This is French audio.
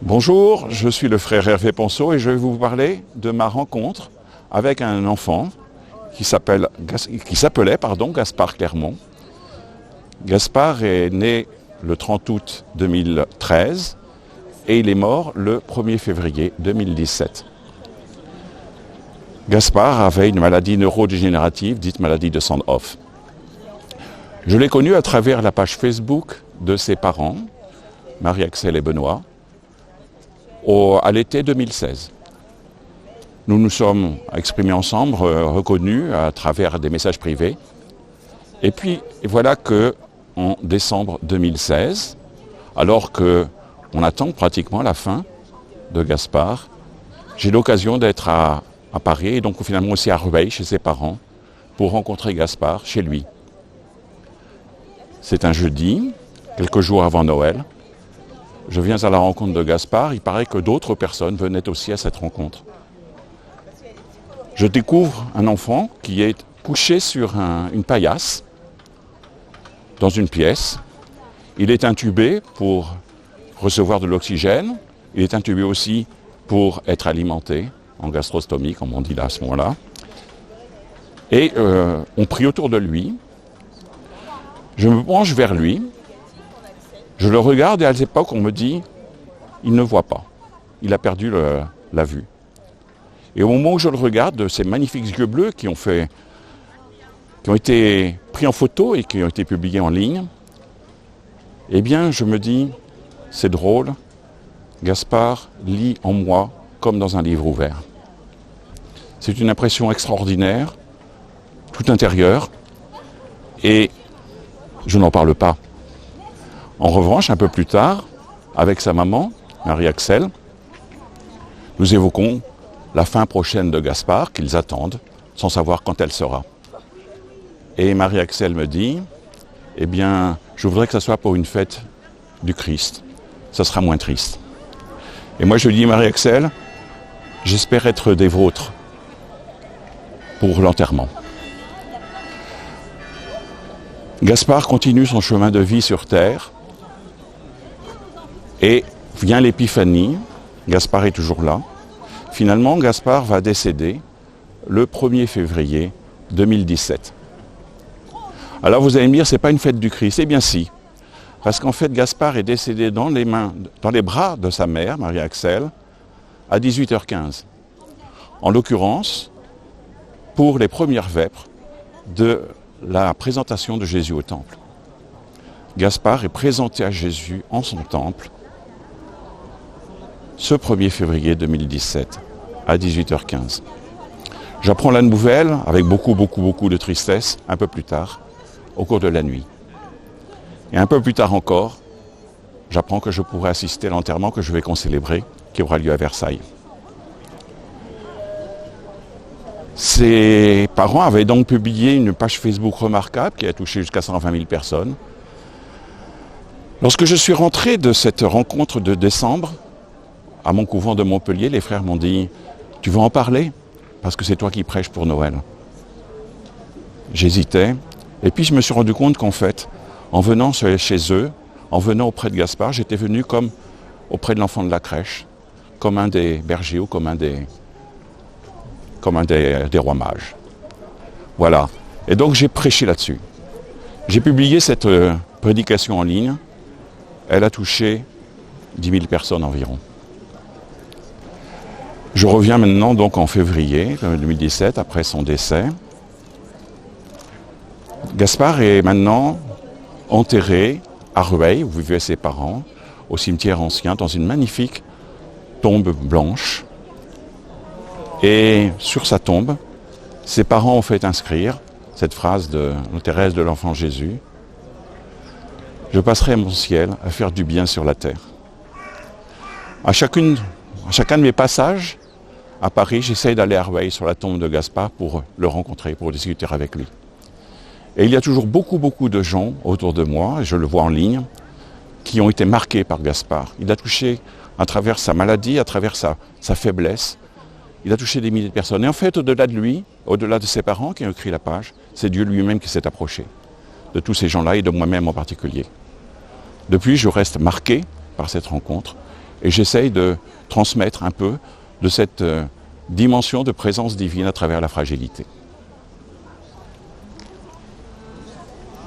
Bonjour, je suis le frère Hervé Ponceau et je vais vous parler de ma rencontre avec un enfant qui s'appelait Gaspard Clermont. Gaspard est né le 30 août 2013 et il est mort le 1er février 2017. Gaspard avait une maladie neurodégénérative dite maladie de Sandhoff. Je l'ai connu à travers la page Facebook de ses parents, Marie-Axel et Benoît, à l'été 2016. Nous nous sommes exprimés ensemble, reconnus à travers des messages privés. Et puis voilà que en décembre 2016, alors qu'on attend pratiquement la fin de Gaspard, j'ai l'occasion d'être à Paris et donc finalement aussi à Rueil chez ses parents pour rencontrer Gaspard chez lui. C'est un jeudi, quelques jours avant Noël. Je viens à la rencontre de Gaspard, il paraît que d'autres personnes venaient aussi à cette rencontre. Je découvre un enfant qui est couché sur une paillasse dans une pièce. Il est intubé pour recevoir de l'oxygène, il est intubé aussi pour être alimenté en gastrostomie, comme on dit là à ce moment-là. Et on prie autour de lui. Je me penche vers lui. Je le regarde et à l'époque, on me dit, il ne voit pas. Il a perdu la vue. Et au moment où je le regarde, de ces magnifiques yeux bleus qui ont été pris en photo et qui ont été publiés en ligne, eh bien, je me dis, c'est drôle, Gaspard lit en moi comme dans un livre ouvert. C'est une impression extraordinaire, tout intérieure, et je n'en parle pas. En revanche, un peu plus tard, avec sa maman, Marie-Axel, nous évoquons la fin prochaine de Gaspard, qu'ils attendent, sans savoir quand elle sera. Et Marie-Axel me dit, eh bien, je voudrais que ça soit pour une fête du Christ. Ça sera moins triste. Et moi, je lui dis, Marie-Axel, j'espère être des vôtres pour l'enterrement. Gaspard continue son chemin de vie sur Terre. Et vient l'épiphanie, Gaspard est toujours là. Finalement, Gaspard va décéder le 1er février 2017. Alors vous allez me dire, c'est pas une fête du Christ. Eh bien si, parce qu'en fait, Gaspard est décédé dans les bras de sa mère, Marie-Axel, à 18h15. En l'occurrence, pour les premières vêpres de la présentation de Jésus au temple. Gaspard est présenté à Jésus en son temple ce 1er février 2017 à 18h15. J'apprends la nouvelle avec beaucoup de tristesse un peu plus tard, au cours de la nuit. Et un peu plus tard encore, j'apprends que je pourrai assister à l'enterrement que je vais concélébrer, qui aura lieu à Versailles. Ses parents avaient donc publié une page Facebook remarquable qui a touché jusqu'à 120 000 personnes. Lorsque je suis rentré de cette rencontre de décembre, à mon couvent de Montpellier, les frères m'ont dit « Tu veux en parler ? Parce que c'est toi qui prêches pour Noël. » J'hésitais, et puis je me suis rendu compte qu'en fait, en venant chez eux, en venant auprès de Gaspard, j'étais venu comme auprès de l'enfant de la crèche, comme un des bergers ou comme un des rois mages. Voilà. Et donc j'ai prêché là-dessus. J'ai publié cette prédication en ligne. Elle a touché 10 000 personnes environ. Je reviens maintenant donc en février 2017, après son décès. Gaspard est maintenant enterré à Rueil, où vivaient ses parents, au cimetière ancien, dans une magnifique tombe blanche. Et sur sa tombe, ses parents ont fait inscrire cette phrase de Thérèse de l'Enfant Jésus. « Je passerai mon ciel à faire du bien sur la terre. » À chacun de mes passages à Paris, j'essaye d'aller à Rueil sur la tombe de Gaspard pour le rencontrer, pour discuter avec lui. Et il y a toujours beaucoup de gens autour de moi, et je le vois en ligne, qui ont été marqués par Gaspard. Il a touché à travers sa maladie, à travers sa faiblesse, il a touché des milliers de personnes. Et en fait, au-delà de lui, au-delà de ses parents qui ont écrit la page, c'est Dieu lui-même qui s'est approché de tous ces gens-là et de moi-même en particulier. Depuis, je reste marqué par cette rencontre Et j'essaye de transmettre un peu de cette dimension de présence divine à travers la fragilité.